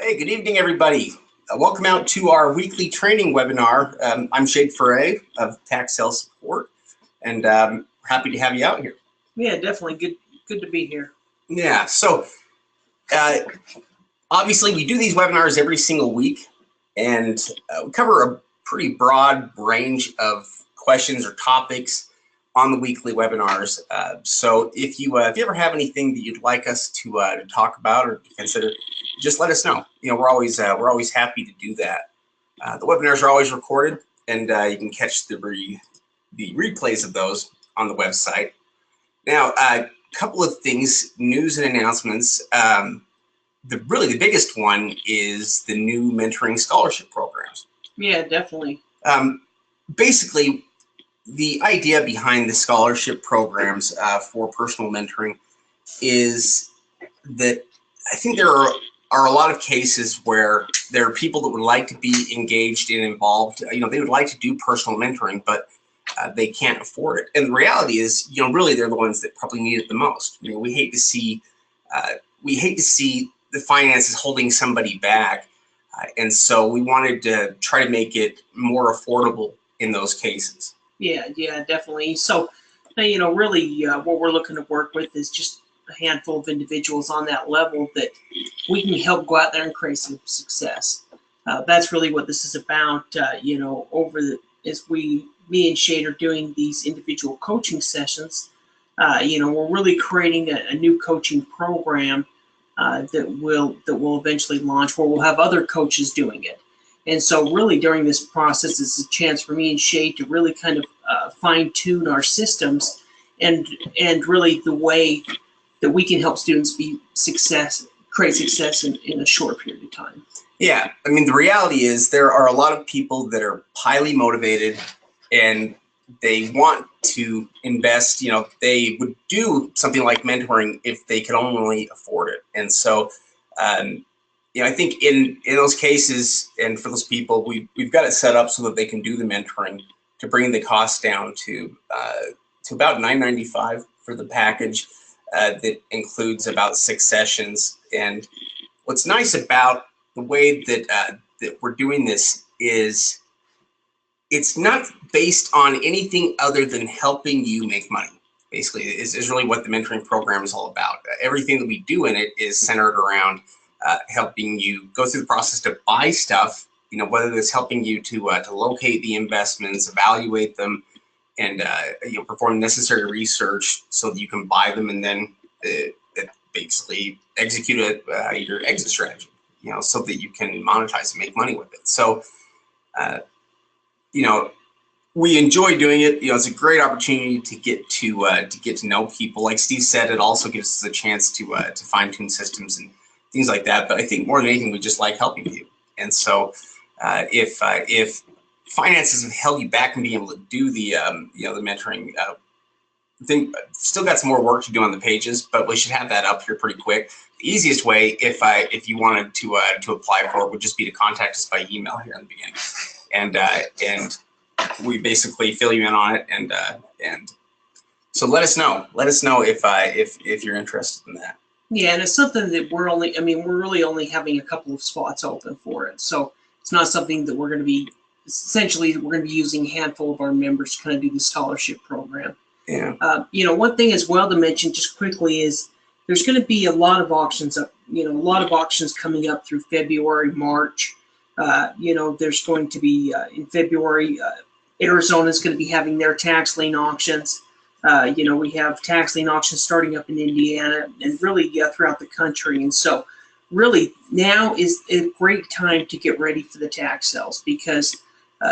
Hey, good evening, everybody. Welcome out to our weekly training webinar. I'm Ferre of Tax Sales Support, and happy to have you out here. Yeah, definitely good to be here. Yeah, so obviously we do these webinars every single week, and we cover a pretty broad range of questions or topics on the weekly webinars. So if you ever have anything that you'd like us to talk about or consider, just let us know. You know, we're always happy to do that. The webinars are always recorded, and you can catch the replays of those on the website. Now, a couple of things, news and announcements. Really the biggest one is the new mentoring scholarship programs. Yeah, definitely. Basically, the idea behind the scholarship programs for personal mentoring is that I think there are a lot of cases where there are people that would like to be engaged and involved. You know, they would like to do personal mentoring, but they can't afford it. And the reality is, you know, really they're the ones that probably need it the most. You know, we hate to see the finances holding somebody back, and so we wanted to try to make it more affordable in those cases. Yeah, definitely. So, you know, really what we're looking to work with is just a handful of individuals on that level that we can help go out there and create some success. That's really what this is about. You know, as me and Shade are doing these individual coaching sessions, you know, we're really creating a new coaching program that will eventually launch, where we'll have other coaches doing it. And so really during this process, it's a chance for me and Shay to really kind of fine tune our systems and really the way that we can help students create success in a short period of time. Yeah, I mean, the reality is there are a lot of people that are highly motivated and they want to invest. You know, they would do something like mentoring if they could only afford it. And so, you know, I think in those cases, and for those people, we've got it set up so that they can do the mentoring to bring the cost down to about $9.95 for the package that includes about 6 sessions. And what's nice about the way that we're doing this is it's not based on anything other than helping you make money. Basically, is really what the mentoring program is all about. Everything that we do in it is centered around helping you go through the process to buy stuff. You know, whether it's helping you to locate the investments, evaluate them, and you know, perform necessary research so that you can buy them, and then basically execute your exit strategy. You know, so that you can monetize and make money with it. So, you know, we enjoy doing it. You know, it's a great opportunity to get to know people. Like Steve said, it also gives us a chance to fine tune systems and things like that. But I think more than anything, we just like helping you. And so, if finances have held you back from being able to do the you know, the mentoring, I think still got some more work to do on the pages, but we should have that up here pretty quick. The easiest way, if you wanted to apply for it, would just be to contact us by email here in the beginning, and we basically fill you in on it, and so let us know. Let us know if you're interested in that. Yeah, and it's something that we're really only having a couple of spots open for it. So it's not something that we're going to be, essentially, we're going to be using a handful of our members to kind of do the scholarship program. Yeah. You know, one thing as well to mention just quickly is there's going to be a lot of auctions up, you know, a lot of auctions coming up through February, March. You know, there's going to be in February, Arizona is going to be having their tax lien auctions. You know, we have tax lien auctions starting up in Indiana and really throughout the country. And so really now is a great time to get ready for the tax sales, because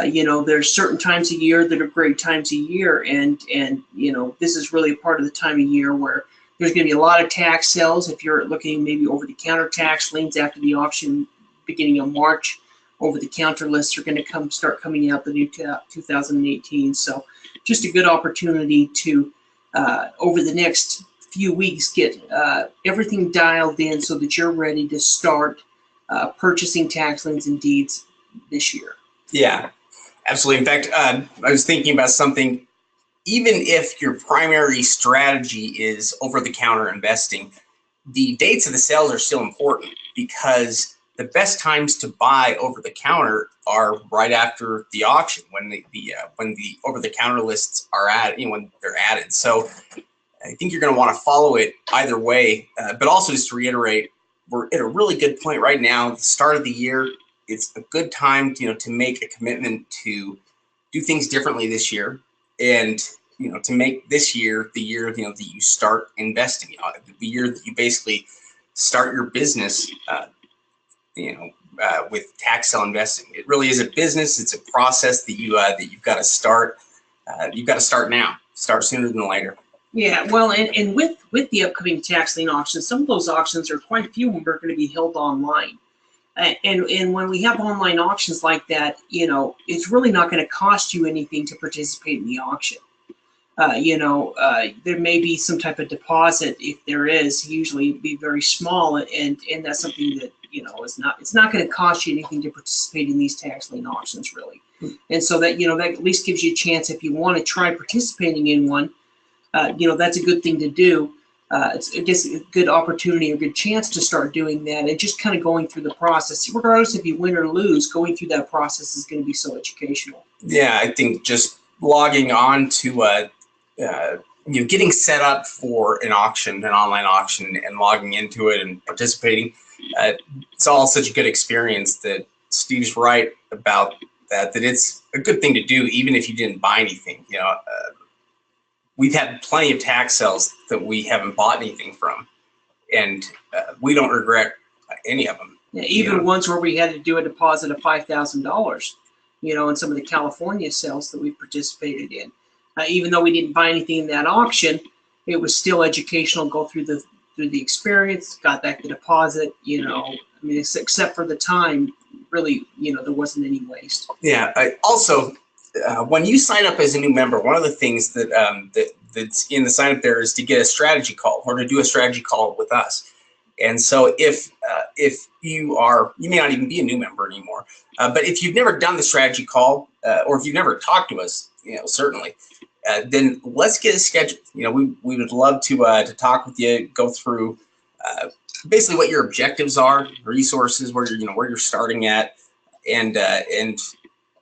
you know, there's certain times a year that are great times a year, and you know, this is really a part of the time of year where there's going to be a lot of tax sales. If you're looking maybe over-the-counter tax liens after the auction beginning of March, over-the-counter lists are going to start coming out the new 2018. So just a good opportunity to over the next few weeks get everything dialed in so that you're ready to start purchasing tax liens and deeds this year. Yeah, absolutely. In fact, I was thinking about something. Even if your primary strategy is over-the-counter investing, the dates of the sales are still important, because the best times to buy over the counter are right after the auction, when the over the counter lists are when they're added. So I think you're going to want to follow it either way. But also, just to reiterate, we're at a really good point right now. The start of the year, it's a good time to make a commitment to do things differently this year, and to make this year the year that you start investing. The year that you basically start your business. With tax sale investing, it really is a business. It's a process that you've got to start. You've got to start now. Start sooner than later. Yeah, well, and with the upcoming tax lien auctions, some of those auctions, are quite a few of them are going to be held online. And when we have online auctions like that, it's really not going to cost you anything to participate in the auction. There may be some type of deposit. If there is, usually it'd be very small, and that's something that it's not going to cost you anything to participate in these tax lien auctions, really. And so that that at least gives you a chance, if you want to try participating in one. That's a good thing to do. It's, I guess, a good opportunity, a good chance to start doing that, and just kind of going through the process. Regardless if you win or lose, going through that process is going to be so educational. Yeah, I think just logging on to getting set up for an auction, an online auction, and logging into it and participating, it's all such a good experience that Steve's right about that it's a good thing to do, even if you didn't buy anything. We've had plenty of tax sales that we haven't bought anything from, and we don't regret any of them. Yeah, even ones where we had to do a deposit of $5,000, in some of the California sales that we participated in. Even though we didn't buy anything in that auction, it was still educational. Go through the experience, got back the deposit. Except for the time, really, there wasn't any waste. Yeah. Also, when you sign up as a new member, one of the things that's in the sign up there is to get a strategy call, or to do a strategy call with us. And so if you may not even be a new member anymore, but if you've never done the strategy call, or if you've never talked to us, certainly, then let's get a schedule. We would love to talk with you, go through basically what your objectives are, resources, where you're starting at, and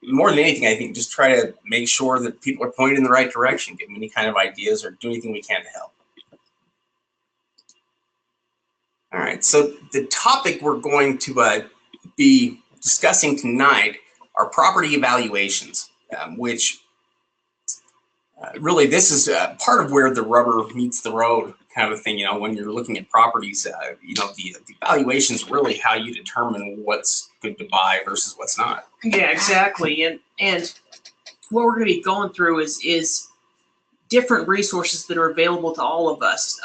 more than anything, I think just try to make sure that people are pointed in the right direction, give them any kind of ideas, or do anything we can to help. All right, so the topic we're going to be discussing tonight are property evaluations, which really this is part of where the rubber meets the road kind of a thing. When you're looking at properties, the evaluation is really how you determine what's good to buy versus what's not. Yeah, exactly. And what we're going to be going through is different resources that are available to all of us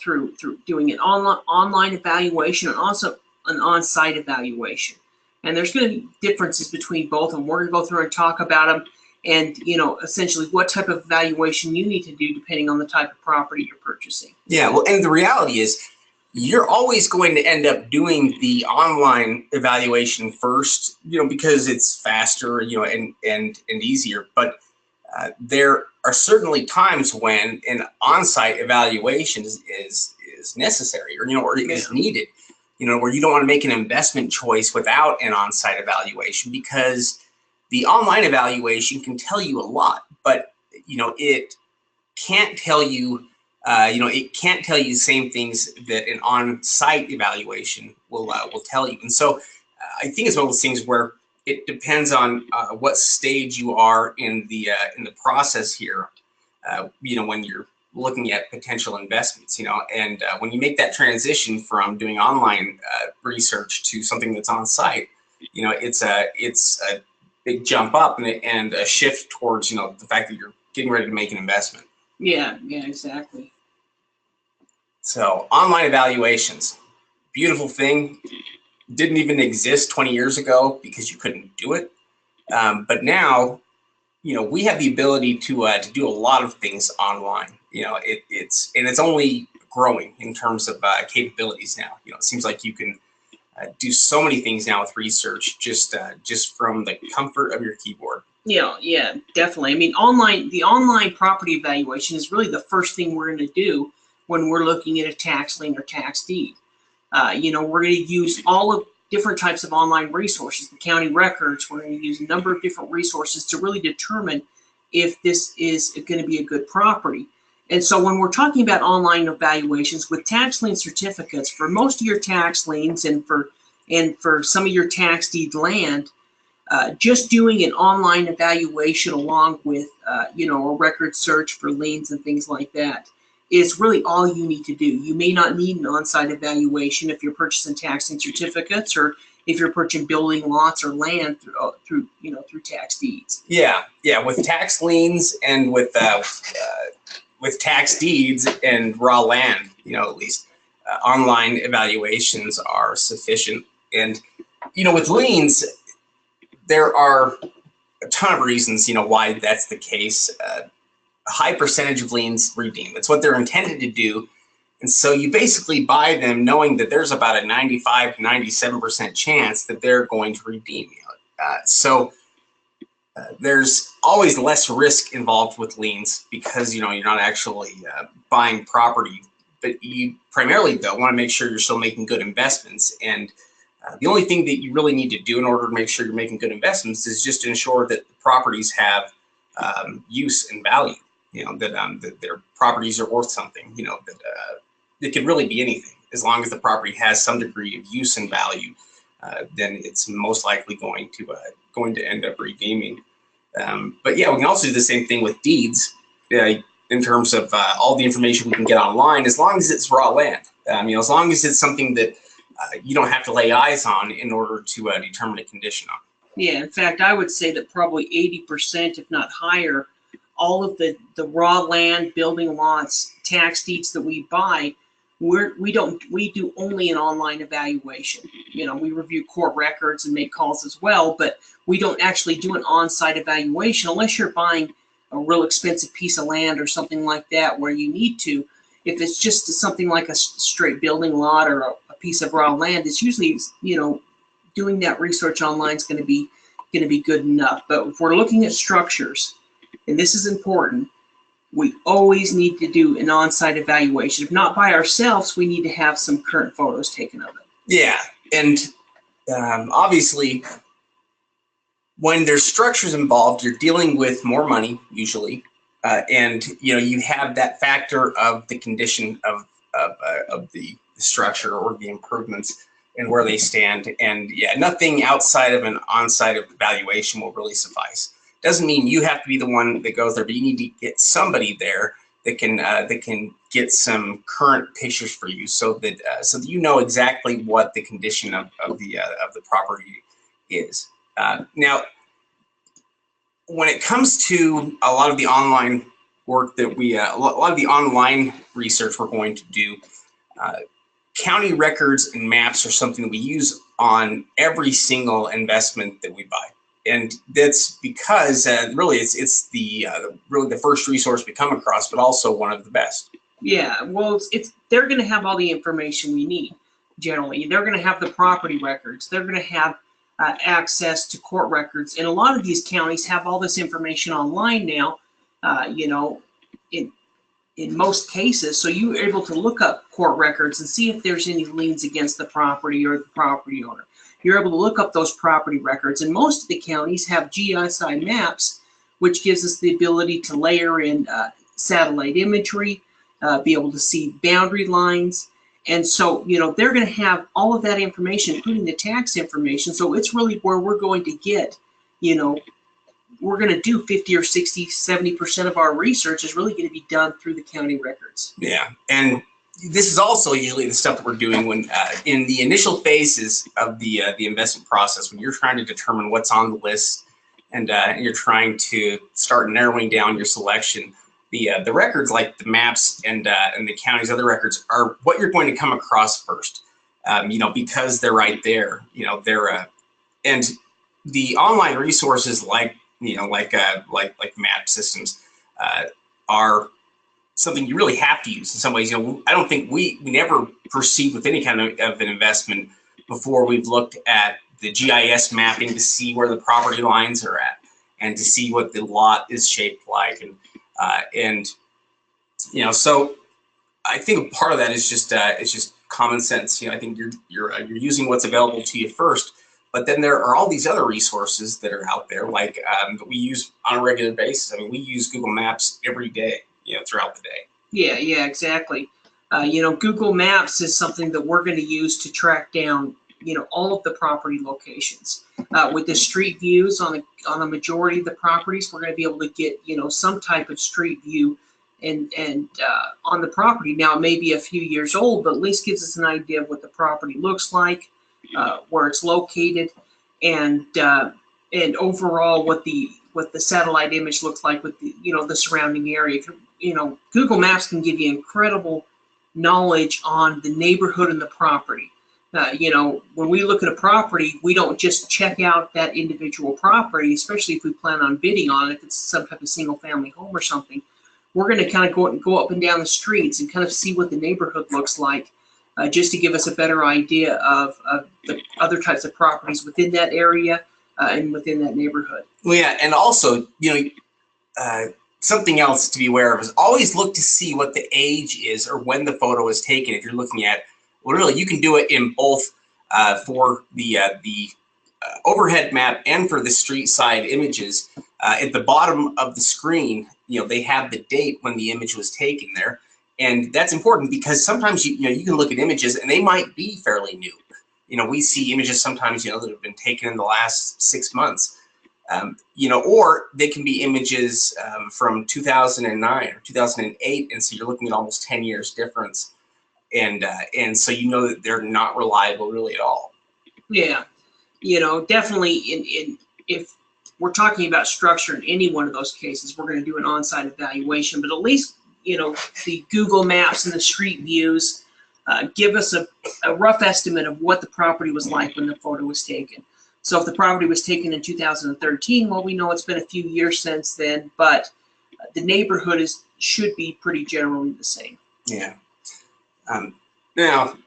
through doing an online evaluation, and also an on-site evaluation. And there's going to be differences between both of them. We're going to go through and talk about them, and essentially what type of evaluation you need to do depending on the type of property you're purchasing. Yeah, well, and the reality is you're always going to end up doing the online evaluation first, because it's faster, and easier. But there are certainly times when an on-site evaluation is necessary, or is needed, where you don't want to make an investment choice without an on-site evaluation, because the online evaluation can tell you a lot, but it can't tell you the same things that an on-site evaluation will tell you. And so I think it's one of those things where it depends on what stage you are in the process here. When you're looking at potential investments, and when you make that transition from doing online research to something that's on site, it's a big jump up and a shift towards the fact that you're getting ready to make an investment. Yeah, exactly. So online evaluations, beautiful thing. Didn't even exist 20 years ago because you couldn't do it. But now, we have the ability to do a lot of things online. It's only growing in terms of capabilities now. It seems like you can do so many things now with research just from the comfort of your keyboard. Yeah, definitely. I mean, the online property evaluation is really the first thing we're going to do when we're looking at a tax lien or tax deed. We're going to use all different types of online resources, the county records. We're going to use a number of different resources to really determine if this is going to be a good property. And so when we're talking about online evaluations with tax lien certificates, for most of your tax liens and for some of your tax deed land, just doing an online evaluation along with a record search for liens and things like that is really all you need to do. You may not need an on-site evaluation if you're purchasing tax lien certificates or if you're purchasing building lots or land through tax deeds. Yeah, with tax liens and with tax deeds and raw land, at least online evaluations are sufficient. And with liens, there are a ton of reasons why that's the case. A high percentage of liens redeem. It's what they're intended to do. And so you basically buy them knowing that there's about a 95 to 97% chance that they're going to redeem. There's always less risk involved with liens because you're not actually buying property, but you primarily though want to make sure you're still making good investments. And the only thing that you really need to do in order to make sure you're making good investments is just to ensure that the properties have use and value. That their properties are worth something. That it could really be anything as long as the property has some degree of use and value. Then it's most likely going to end up redeeming. But yeah, we can also do the same thing with deeds in terms of all the information we can get online, as long as it's raw land. As long as it's something that you don't have to lay eyes on in order to determine a condition on. Yeah, in fact, I would say that probably 80%, if not higher, all of the raw land, building lots, tax deeds that we buy, we do only an online evaluation. We review court records and make calls as well, but we don't actually do an on-site evaluation unless you're buying a real expensive piece of land or something like that where you need to. If it's just something like a straight building lot or a piece of raw land, it's usually, doing that research online is going to be good enough. But if we're looking at structures, and this is important, we always need to do an on-site evaluation. If not by ourselves, we need to have some current photos taken of it. Yeah, and obviously, when there's structures involved, you're dealing with more money usually, and you have that factor of the condition of the structure or the improvements and where they stand. And yeah, nothing outside of an on-site evaluation will really suffice. Doesn't mean you have to be the one that goes there, but you need to get somebody there that can get some current pictures for you, so that you know exactly what the condition of the property is. Now, when it comes to a lot of the online work that a lot of the online research we're going to do, county records and maps are something that we use on every single investment that we buy. And that's because really it's really the first resource we come across, but also one of the best. Yeah, well, they're going to have all the information we need. Generally, they're going to have the property records. They're going to have access to court records, and a lot of these counties have all this information online now. In most cases, so you're able to look up court records and see if there's any liens against the property or the property owner. You're able to look up those property records, and most of the counties have GIS maps, which gives us the ability to layer in satellite imagery, be able to see boundary lines. And so, they're going to have all of that information, including the tax information. So it's really where we're going to get, we're going to do 50 or 60, 70% of our research is really going to be done through the county records. Yeah, and this is also usually the stuff that we're doing when in the initial phases of the investment process, when you're trying to determine what's on the list and you're trying to start narrowing down your selection. The records, like the maps and the county's other records, are what you're going to come across first. Because they're right there. And the online resources like map systems are something you really have to use in some ways. I don't think we never proceed with any kind of an investment before we've looked at the GIS mapping to see where the property lines are at and to see what the lot is shaped like. So I think part of that is just common sense. I think you're using what's available to you first. But then there are all these other resources that are out there, like that we use on a regular basis. I mean, we use Google Maps every day, throughout the day. Yeah, exactly. Google Maps is something that we're going to use to track down, all of the property locations. With the street views on a majority of the properties, we're going to be able to get, some type of street view and on the property. Now, it may be a few years old, but at least gives us an idea of what the property looks like, where it's located, and overall what the satellite image looks like with the the surrounding area. Google Maps can give you incredible knowledge on the neighborhood and the property. When we look at a property, we don't just check out that individual property, especially if we plan on bidding on it, if it's some type of single family home or something. We're going to kind of go up and down the streets and kind of see what the neighborhood looks like, just to give us a better idea of the other types of properties within that area and within that neighborhood. Well, yeah, and also, something else to be aware of is always look to see what the age is or when the photo was taken. If you're looking at, really, you can do it in both for the overhead map and for the street side images. At the bottom of the screen, they have the date when the image was taken there. And that's important because sometimes you can look at images and they might be fairly new. We see images sometimes that have been taken in the last 6 months. Or they can be images from 2009 or 2008, and so you're looking at almost 10 years difference, and so that they're not reliable really at all. Yeah, definitely. If we're talking about structure in any one of those cases, we're going to do an on-site evaluation, but at least the Google Maps and the street views give us a rough estimate of what the property was like when the photo was taken. So if the property was taken in 2013, well, we know it's been a few years since then, but the neighborhood should be pretty generally the same. Yeah. Now,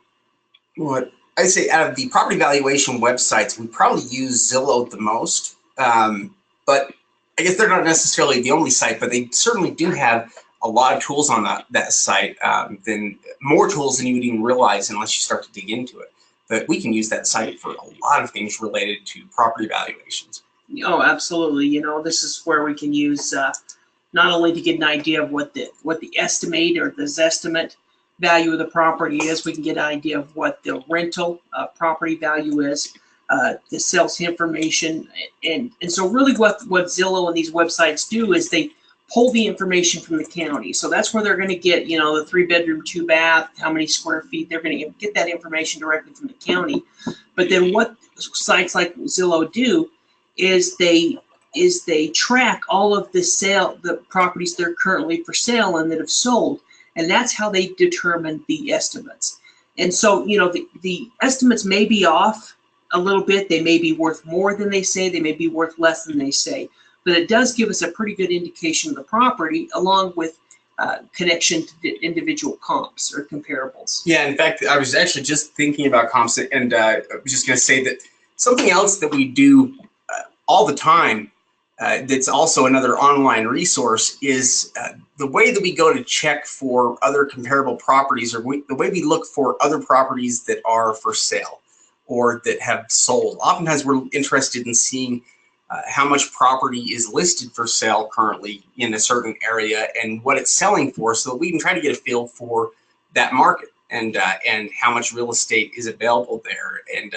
what I say, out of the property valuation websites, we probably use Zillow the most, but I guess they're not necessarily the only site, but they certainly do have a lot of tools on that site, than more tools than you would even realize unless you start to dig into it. But we can use that site for a lot of things related to property valuations. Oh, absolutely. This is where we can use not only to get an idea of what the estimate or the Zestimate value of the property is, we can get an idea of what the rental property value is, the sales information, and so really what Zillow and these websites do is they pull the information from the county. So that's where they're going to get, the 3-bedroom, 2-bath, how many square feet. They're going to get that information directly from the county. But then what sites like Zillow do is they track all of the properties that are currently for sale and that have sold, and that's how they determine the estimates. And so, the estimates may be off a little bit. They may be worth more than they say. They may be worth less than they say. But it does give us a pretty good indication of the property, along with connection to the individual comps or comparables. Yeah, in fact, I was actually just thinking about comps, and I was just going to say that something else that we do all the time, that's also another online resource, is the way that we go to check for other comparable properties, or the way we look for other properties that are for sale or that have sold. Oftentimes we're interested in seeing how much property is listed for sale currently in a certain area and what it's selling for, so that we can try to get a feel for that market and how much real estate is available there, and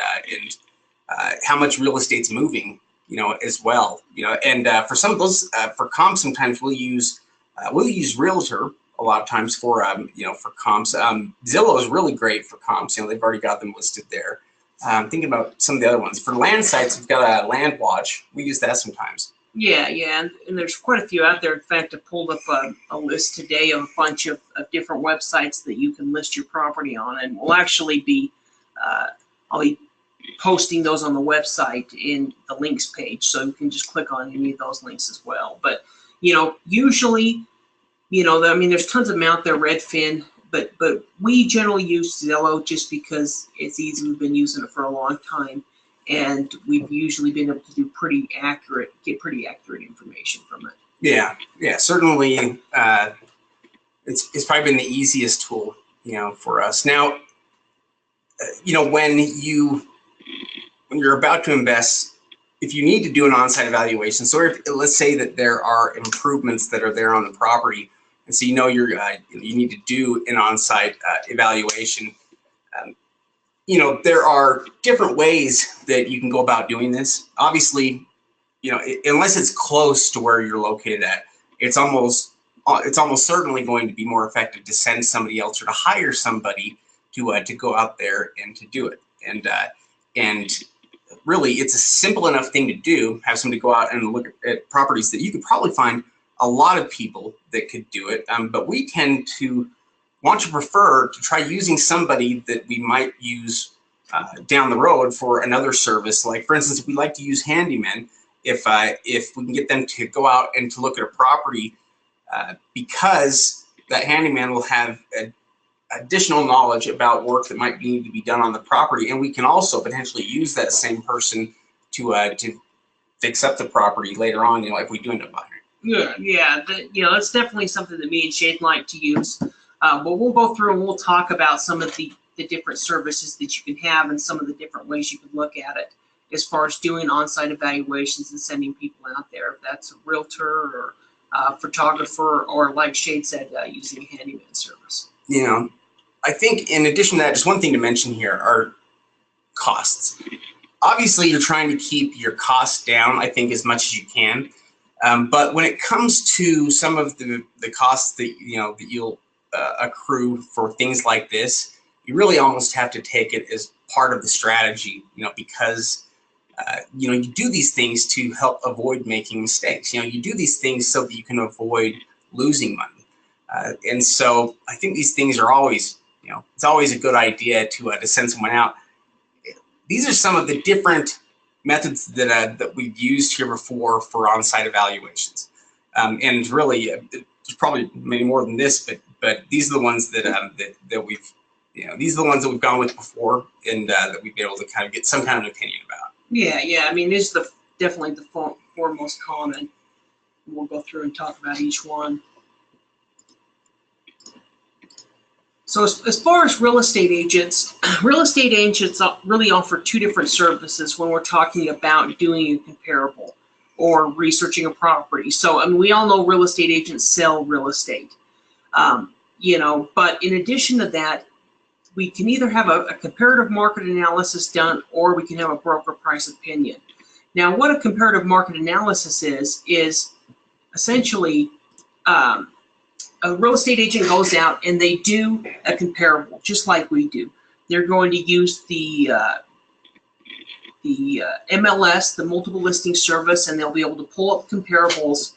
how much real estate's moving, as well. And for some of those, for comps, sometimes we'll use Realtor a lot of times for for comps. Zillow is really great for comps. They've already got them listed there. Thinking about some of the other ones. For land sites, we've got a Land Watch. We use that sometimes. Yeah, and there's quite a few out there. In fact, I pulled up a list today of a bunch of different websites that you can list your property on, and we'll actually be, I'll be posting those on the website in the links page, so you can just click on any of those links as well. But, usually, there's tons of them out there, Redfin, but we generally use Zillow just because it's easy. We've been using it for a long time, and we've usually been able to do get pretty accurate information from it. Yeah, certainly. It's probably been the easiest tool, for us. Now, when you're about to invest, if you need to do an on-site evaluation, so if, let's say that there are improvements that are there on the property, and so you need to do an on-site evaluation. There are different ways that you can go about doing this. Obviously, unless it's close to where you're located at, it's almost certainly going to be more effective to send somebody else or to hire somebody to go out there and to do it. And really, it's a simple enough thing to do. Have somebody go out and look at properties that you could probably find a lot of people that could do it. But we tend to want to prefer to try using somebody that we might use down the road for another service. Like, for instance, we like to use handymen. If we can get them to go out and to look at a property, because that handyman will have additional knowledge about work that might need to be done on the property, and we can also potentially use that same person to fix up the property later on. If we do end up buying it. Yeah. That's definitely something that me and Shane like to use. But we'll go through and we'll talk about some of the different services that you can have and some of the different ways you can look at it as far as doing on-site evaluations and sending people out there. If that's a realtor or photographer, or like Shane said, using a handyman service. I think in addition to that, just one thing to mention here are costs. Obviously, you're trying to keep your costs down, I think, as much as you can. But when it comes to some of the costs that that you'll accrue for things like this, you really almost have to take it as part of the strategy, because you do these things to help avoid making mistakes. You do these things so that you can avoid losing money. And so I think these things are always, it's always a good idea to send someone out. These are some of the different methods that we've used here before for on-site evaluations. And really, there's probably many more than this, but these are the ones that we've, these are the ones that we've gone with before, and that we've been able to kind of get some kind of opinion about. Yeah. I mean, this is definitely the four most common. We'll go through and talk about each one. So as far as real estate agents really offer two different services when we're talking about doing a comparable or researching a property. So, I mean, we all know real estate agents sell real estate, but in addition to that, we can either have a comparative market analysis done, or we can have a broker price opinion. Now, what a comparative market analysis is essentially a real estate agent goes out and they do a comparable, just like we do. They're going to use the MLS, the multiple listing service, and they'll be able to pull up comparables,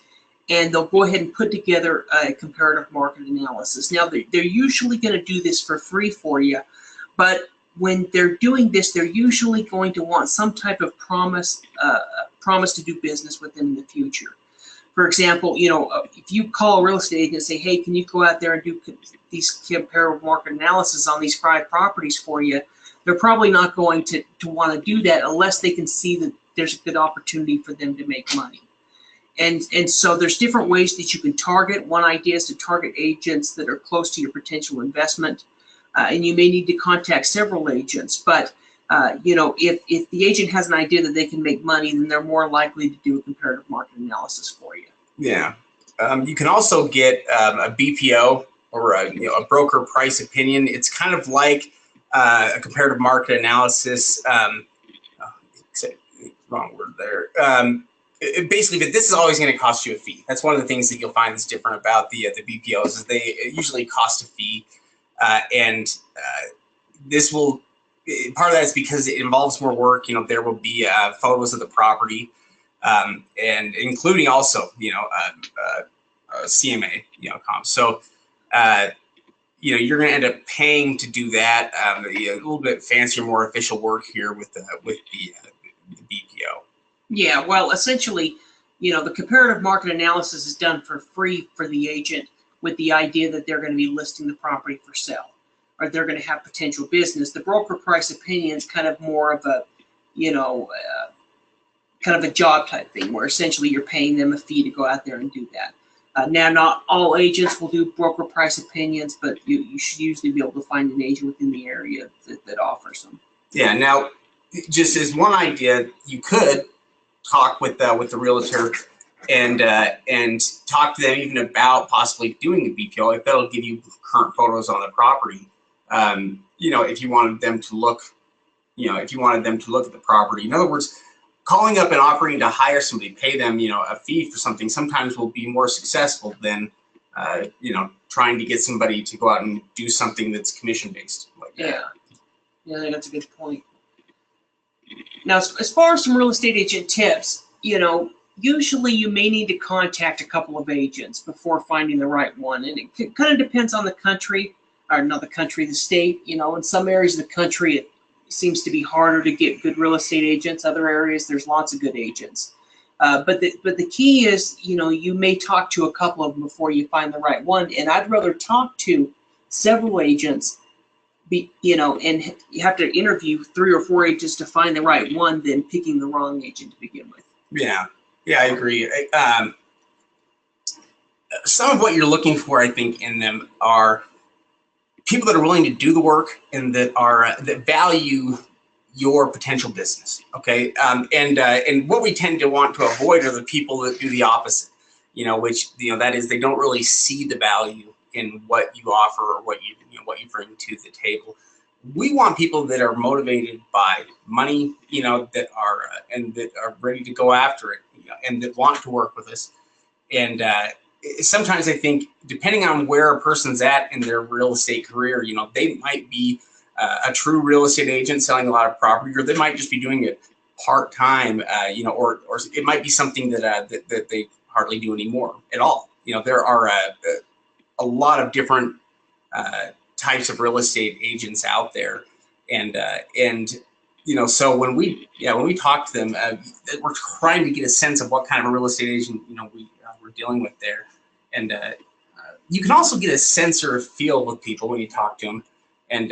and they'll go ahead and put together a comparative market analysis. Now, they're usually going to do this for free for you, but when they're doing this, they're usually going to want some type of promise to do business with them in the future. For example, if you call a real estate agent and say, hey, can you go out there and do these comparative market analysis on these 5 properties for you, they're probably not going to want to do that unless they can see that there's a good opportunity for them to make money. And so there's different ways that you can target. One idea is to target agents that are close to your potential investment. And you may need to contact several agents, but if the agent has an idea that they can make money, then they're more likely to do a comparative market analysis for you. Yeah. You can also get a BPO, or a broker price opinion. It's kind of like a comparative market analysis. Wrong word there. Basically, but this is always going to cost you a fee. That's one of the things that you'll find that's different about the BPOs, is they usually cost a fee, and this will. Part of that is because it involves more work. There will be photos of the property, and including also CMA comps. So you're going to end up paying to do that. A little bit fancier, more official work here with the BPO. Yeah, well, essentially, the comparative market analysis is done for free for the agent, with the idea that they're going to be listing the property for sale, or they're going to have potential business. The broker price opinion is kind of more of a, kind of a job type thing, where essentially you're paying them a fee to go out there and do that. Now, not all agents will do broker price opinions, but you should usually be able to find an agent within the area that offers them. Yeah. Now, just as one idea, you could talk with the realtor and talk to them even about possibly doing the BPO if that'll give you current photos on the property. You know, if you wanted them to look, if you wanted them to look at the property. In other words, calling up and offering to hire somebody, pay them, a fee for something, sometimes will be more successful than, trying to get somebody to go out and do something that's commission based. Like that. Yeah, I think that's a good point. Now, as far as some real estate agent tips, usually you may need to contact a couple of agents before finding the right one. And it kind of depends on the country, or not the country, the state. In some areas of the country, it seems to be harder to get good real estate agents. Other areas, there's lots of good agents. But the key is, you may talk to a couple of them before you find the right one. And I'd rather talk to several agents, and you have to interview 3 or 4 agents to find the right one than picking the wrong agent to begin with. Yeah, I agree. Some of what you're looking for, I think, in them are people that are willing to do the work and that value your potential business. Okay, and what we tend to want to avoid are the people that do the opposite. Which that is, they don't really see the value in what you offer or what you bring to the table. We want people that are motivated by money, that are ready to go after it, and that want to work with us. And sometimes I think, depending on where a person's at in their real estate career, they might be a true real estate agent selling a lot of property, or they might just be doing it part time, or it might be something that they hardly do anymore at all. There are a lot of different types of real estate agents out there, and so when we talk to them, we're trying to get a sense of what kind of a real estate agent we're dealing with there, and you can also get a sense or a feel with people when you talk to them, and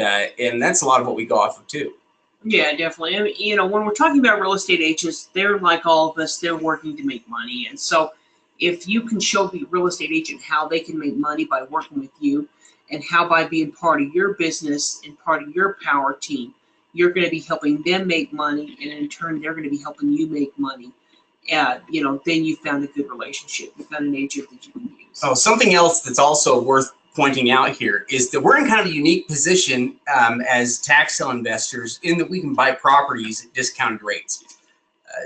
that's a lot of what we go off of too. Yeah, definitely. I mean, when we're talking about real estate agents, they're like all of us. They're working to make money, and so if you can show the real estate agent how they can make money by working with you, and how by being part of your business and part of your power team, you're going to be helping them make money, and in turn, they're going to be helping you make money. Then you found a good relationship. You found an agent that you can use. Oh, something else that's also worth pointing out here is that we're in kind of a unique position as tax sale investors, in that we can buy properties at discounted rates.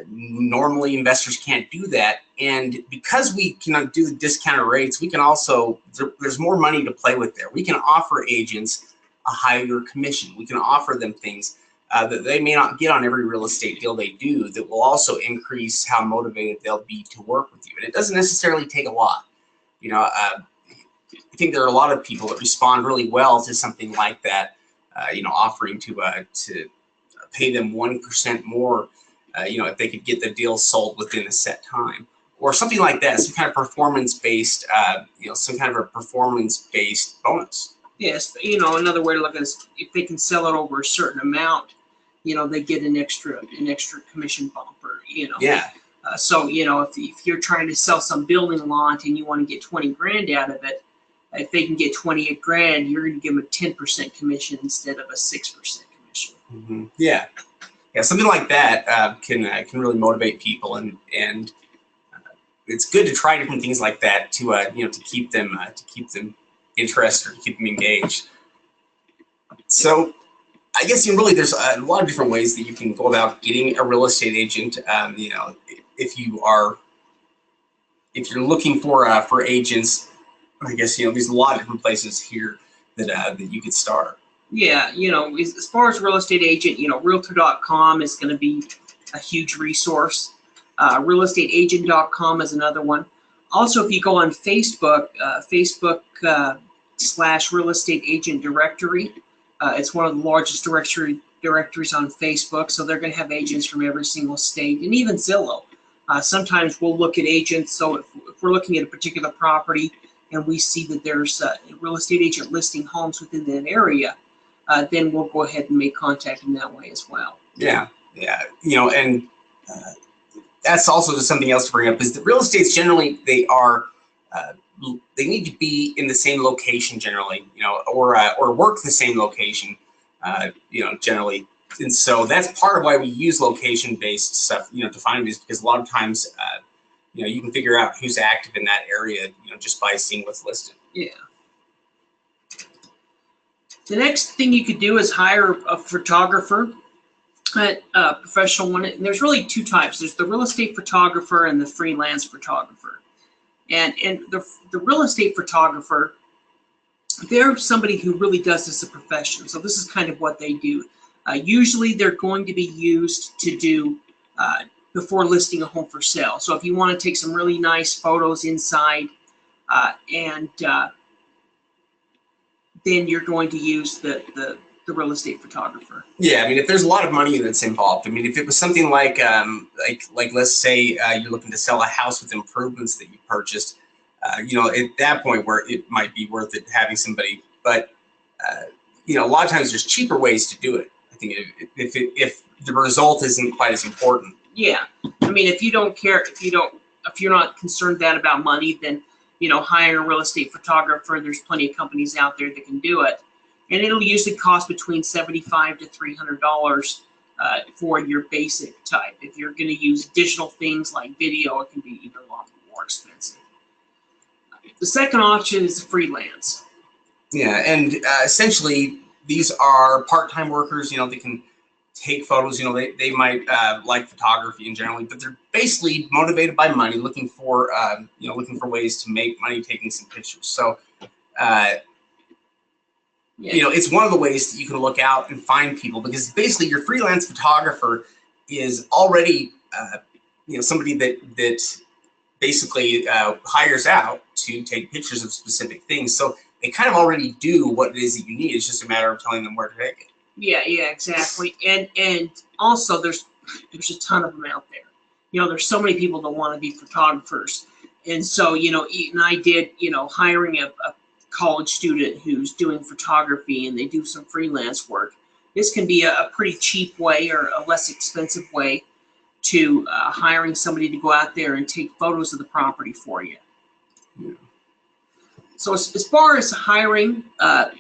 Normally, investors can't do that, and because we can do the discounted rates, we can also, there's more money to play with there. We can offer agents a higher commission. We can offer them things that they may not get on every real estate deal they do, that will also increase how motivated they'll be to work with you. And it doesn't necessarily take a lot. I think there are a lot of people that respond really well to something like that. Offering to pay them 1% more. If they could get the deal sold within a set time, or something like that, some kind of performance-based, some kind of a performance-based bonus. Yes, another way to look at it is if they can sell it over a certain amount, they get an extra commission bumper. Yeah. So if you're trying to sell some building lot and you want to get 20 grand out of it, if they can get 28 grand, you're going to give them a 10% commission instead of a 6% commission. Mm-hmm. Yeah. Yeah, something like that can really motivate people, and it's good to try different things like that to keep them interested, to keep them engaged. So I guess really there's a lot of different ways that you can go about getting a real estate agent. If you're looking for agents, I guess there's a lot of different places here that you could start. Yeah, as far as real estate agent, realtor.com is going to be a huge resource. Realestateagent.com is another one. Also, if you go on Facebook, / real estate agent directory, it's one of the largest directories on Facebook. So they're going to have agents from every single state, and even Zillow. Sometimes we'll look at agents. So if we're looking at a particular property and we see that there's a real estate agent listing homes within that area, then we'll go ahead and make contact in that way as well. Yeah. And that's also just something else to bring up, is that real estates generally, they are to be in the same location generally, you know, or work the same location, you know, generally. And so that's part of why we use location-based stuff, you know, to find these, because a lot of times, you know, you can figure out who's active in that area, you know, just by seeing what's listed. Yeah. The next thing you could do is hire a photographer, a professional one. And there's really two types. There's the real estate photographer and the freelance photographer. And the real estate photographer, they're somebody who really does this as a profession. So this is kind of what they do. Usually they're going to be used to do before listing a home for sale. So if you want to take some really nice photos inside and then you're going to use the real estate photographer. Yeah, I mean, if there's a lot of money that's involved, I mean, if it was something like let's say you're looking to sell a house with improvements that you purchased, you know, at that point where it might be worth it having somebody. But you know, a lot of times there's cheaper ways to do it. I think if the result isn't quite as important. Yeah, I mean, if you don't care, if you're not concerned that about money, then you know, hire a real estate photographer. There's plenty of companies out there that can do it, and it'll usually cost between $75 to $300 for your basic type. If you're going to use additional things like video, it can be even a lot more expensive. The second option is freelance. Yeah, and essentially these are part-time workers. You know, they can take photos. You know, they might like photography in general, but they're basically motivated by money, looking for you know, looking for ways to make money taking some pictures. So you know, it's one of the ways that you can look out and find people, because basically your freelance photographer is already you know, somebody that basically hires out to take pictures of specific things. So they kind of already do what it is that you need. It's just a matter of telling them where to take it. Yeah, exactly. And also there's a ton of them out there. You know, there's so many people that want to be photographers. And so, you know, and I did, you know, hiring a college student who's doing photography, and they do some freelance work. This can be a pretty cheap way, or a less expensive way, to hiring somebody to go out there and take photos of the property for you. Yeah. So as far as hiring,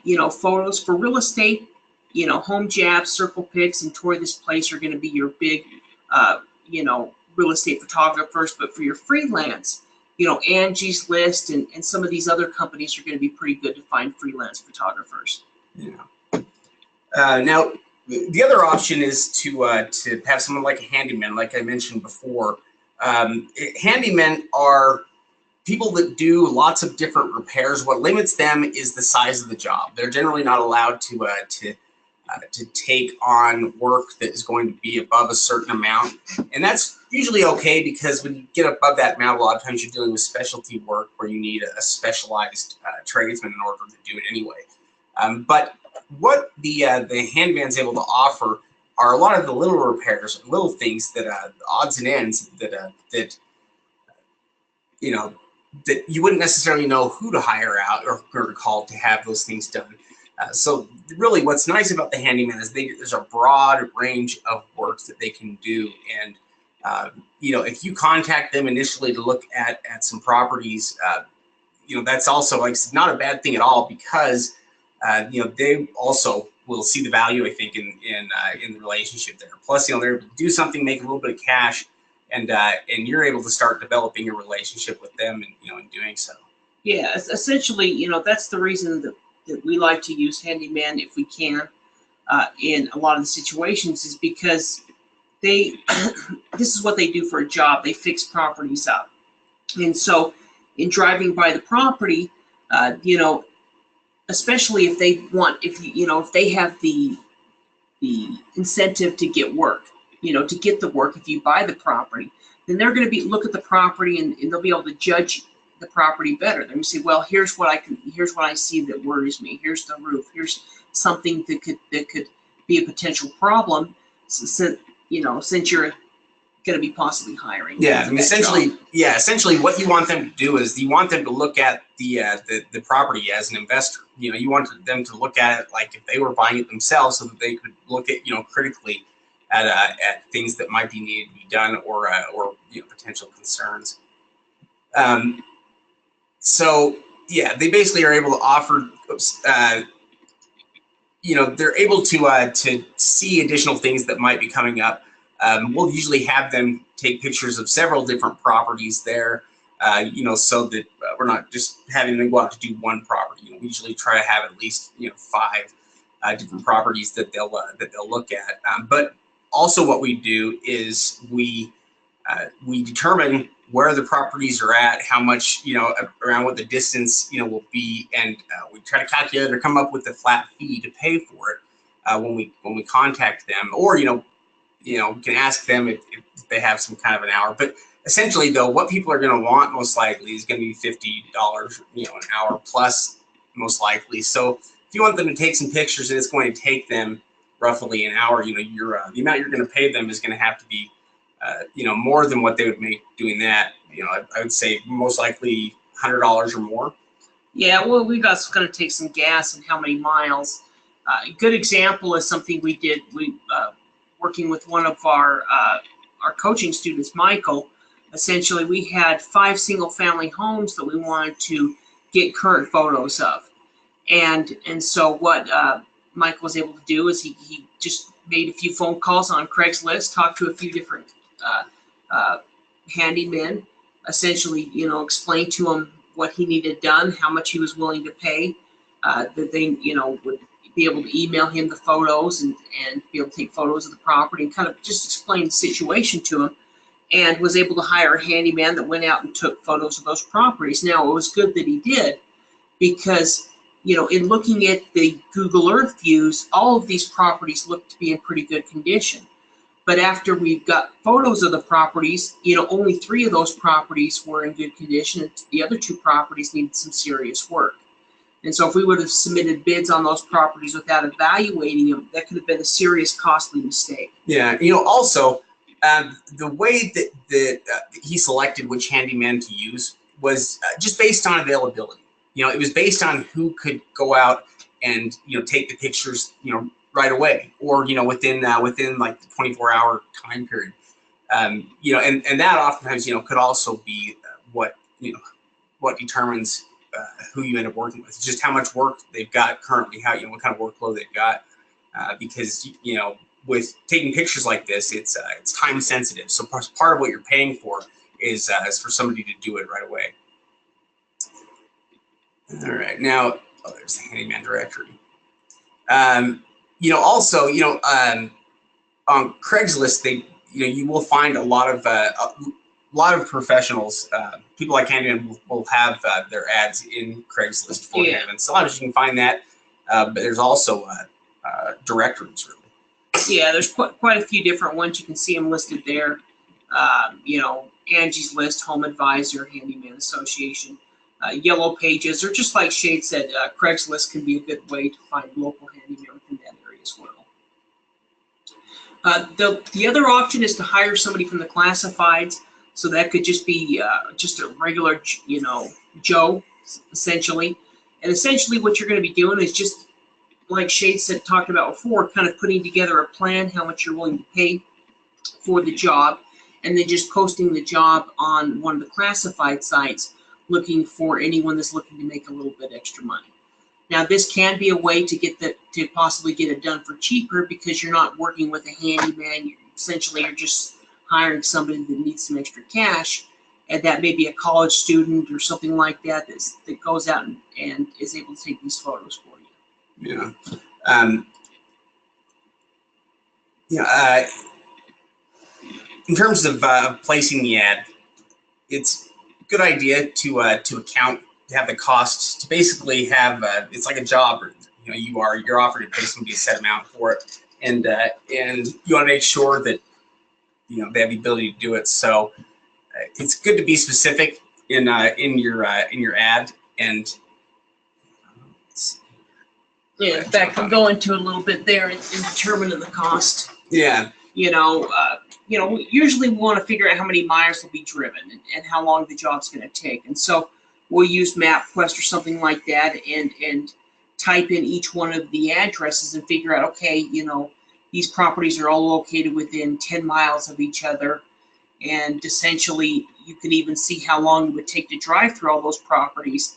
you know, photos for real estate, you know, Home Jabs, Circle Pics, and Tour This Place are going to be your big, you know, real estate photographers. But for your freelance, you know, Angie's List and some of these other companies are going to be pretty good to find freelance photographers. Yeah. Now, the other option is to have someone like a handyman, like I mentioned before. Handymen are people that do lots of different repairs. What limits them is the size of the job. They're generally not allowed to take on work that is going to be above a certain amount, and that's usually okay, because when you get above that amount, a lot of times you're dealing with specialty work where you need a specialized tradesman in order to do it anyway. But what the handyman's able to offer are a lot of the little repairs, little things that odds and ends that you know, that you wouldn't necessarily know who to hire out or to call to have those things done. So really what's nice about the handyman is there's a broad range of work that they can do. And, you know, if you contact them initially to look at some properties, you know, that's also like not a bad thing at all, because, you know, they also will see the value, I think, in the relationship there. Plus, you know, they're able to do something, make a little bit of cash, and you're able to start developing a relationship with them, and, you know, in doing so. Yeah, essentially, you know, that's the reason that we like to use handyman if we can in a lot of the situations, is because they this is what they do for a job. They fix properties up. And so in driving by the property, you know, especially if they want, if they have the incentive to get work, you know, to get the work, if you buy the property, then they're going to look at the property, and they'll be able to judge the property better. They're going to say, well, here's what I see that worries me. Here's the roof. Here's something that could be a potential problem. So, you know, since you're going to be possibly hiring. Yeah, I mean, essentially what you want them to do is you want them to look at the property as an investor. You know, you want them to look at it like if they were buying it themselves, so that they could look at, you know, critically at things that might be needed to be done, or you know, potential concerns. So yeah, they basically are able to offer, they're able to see additional things that might be coming up. We'll usually have them take pictures of several different properties there, so that we're not just having them go out to do one property. We usually try to have at least 5 different properties that they'll look at. But also, what we do is we determine where the properties are at, how much, around what the distance, will be, and we try to calculate or come up with a flat fee to pay for it when we contact them, or we can ask them if they have some kind of an hour. But essentially, though, what people are going to want most likely is going to be $50, an hour plus, most likely. So if you want them to take some pictures and it's going to take them roughly an hour, the amount you're going to pay them is going to have to be more than what they would make doing that. I would say most likely $100 or more. Yeah, well, we've also going to take some gas and how many miles. A good example is something we did. Working with one of our coaching students, Michael. Essentially, we had 5 single-family homes that we wanted to get current photos of, and so what Michael was able to do is he just made a few phone calls on Craigslist, talked to a few different handymen, essentially, explained to him what he needed done, how much he was willing to pay, that they, would be able to email him the photos and be able to take photos of the property and kind of just explain the situation to him, and was able to hire a handyman that went out and took photos of those properties. Now, it was good that he did, because, in looking at the Google Earth views, all of these properties look to be in pretty good condition. But after we've got photos of the properties, only 3 of those properties were in good condition, and the other 2 properties needed some serious work. And so if we would have submitted bids on those properties without evaluating them, that could have been a serious, costly mistake. Yeah, also, the way that he selected which handyman to use was just based on availability. It was based on who could go out and take the pictures right away, or within like the 24-hour time period. And that oftentimes could also be what determines who you end up working with. It's just how much work they've got currently, what kind of workload they've got, because with taking pictures like this, it's time sensitive. So part of what you're paying for is for somebody to do it right away. All right, now there's the handyman directory. Also, on Craigslist, you will find a lot of professionals, people like handyman will have their ads in Craigslist for them, and sometimes you can find that, but there's also directories, really. Yeah, there's quite a few different ones. You can see them listed there. Angie's List, Home Advisor, Handyman Association, Yellow Pages, or just like Shade said, Craigslist can be a good way to find local handyman within that area as well. The other option is to hire somebody from the classifieds. So that could just be just a regular, Joe, essentially. And essentially what you're going to be doing is just, like Shade said, talked about before, kind of putting together a plan, how much you're willing to pay for the job, and then just posting the job on one of the classified sites, looking for anyone that's looking to make a little bit extra money. Now, this can be a way to possibly get it done for cheaper, because you're not working with a handyman. You're just hiring somebody that needs some extra cash, and that may be a college student or something like that that goes out and is able to take these photos for you. Yeah. In terms of placing the ad, it's a good idea to have the costs, to basically have it's like a job. You're offered to pay somebody a set amount for it, and you want to make sure that they have the ability to do it. So it's good to be specific in your ad. And in fact, we'll go into a little bit there in determining the cost. Yeah. We usually want to figure out how many miles will be driven and how long the job's going to take. And so we'll use MapQuest or something like that and type in each one of the addresses and figure out, okay, these properties are all located within 10 miles of each other. and essentially you can even see how long it would take to drive through all those properties,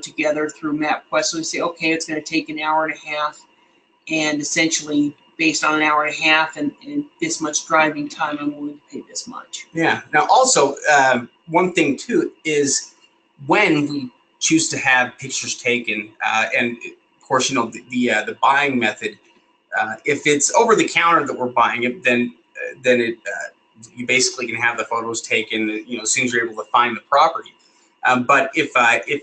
together through MapQuest. So we say, okay, it's going to take an hour and a half, and essentially based on an hour and a half and this much driving time, I'm willing to pay this much. Yeah. Now, also, one thing too is when we choose to have pictures taken, and of course, the buying method. If it's over the counter that we're buying it, then you basically can have the photos taken, as soon as you're able to find the property. But if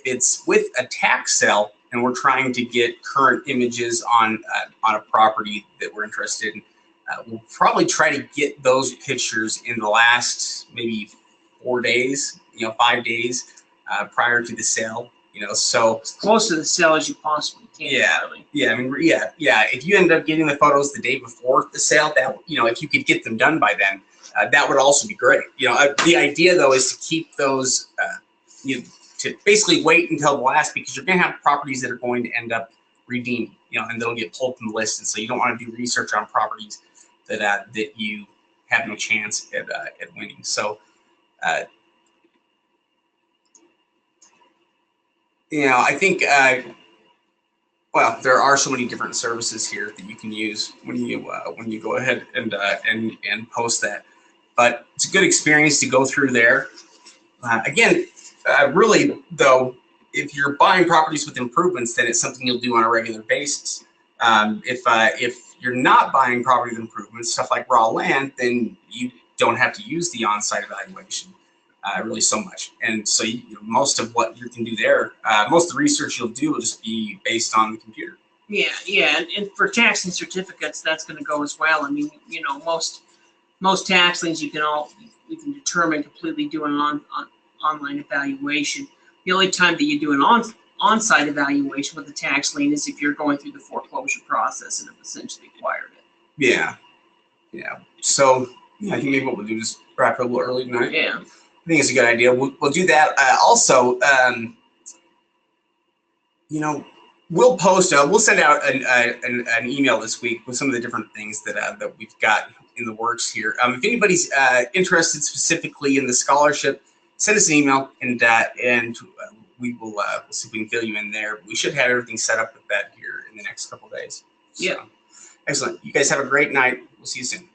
it's with a tax sale and we're trying to get current images on a property that we're interested in, we'll probably try to get those pictures in the last maybe 4 days, 5 days prior to the sale. So as close to the sale as you possibly can. Yeah, really. yeah. I mean, yeah. If you end up getting the photos the day before the sale, that if you could get them done by then, that would also be great. The idea though is to keep those, to basically wait until the last, because you're going to have properties that are going to end up redeeming, and they'll get pulled from the list, and so you don't want to do research on properties that you have no chance at winning. So. I think, well, there are so many different services here that you can use when you go ahead and post that. But it's a good experience to go through there. Again, really though, if you're buying properties with improvements, then it's something you'll do on a regular basis. If you're not buying property with improvements, stuff like raw land, then you don't have to use the on-site evaluation. Really so much, and so most of what you can do there, most of the research you'll do will just be based on the computer. Yeah, and for tax lien certificates, that's going to go as well. I mean, most tax liens you can determine completely doing an online evaluation. The only time that you do an on-site evaluation with the tax lien is if you're going through the foreclosure process and have essentially acquired it. Yeah. So I think maybe what we'll do is wrap it a little early tonight. Yeah. I think it's a good idea. We'll do that. Also, we'll post. We'll send out an email this week with some of the different things that we've got in the works here. If anybody's interested specifically in the scholarship, send us an email, and we will we'll see if we can fill you in there. We should have everything set up with that here in the next couple of days. Yeah. So, excellent. You guys have a great night. We'll see you soon.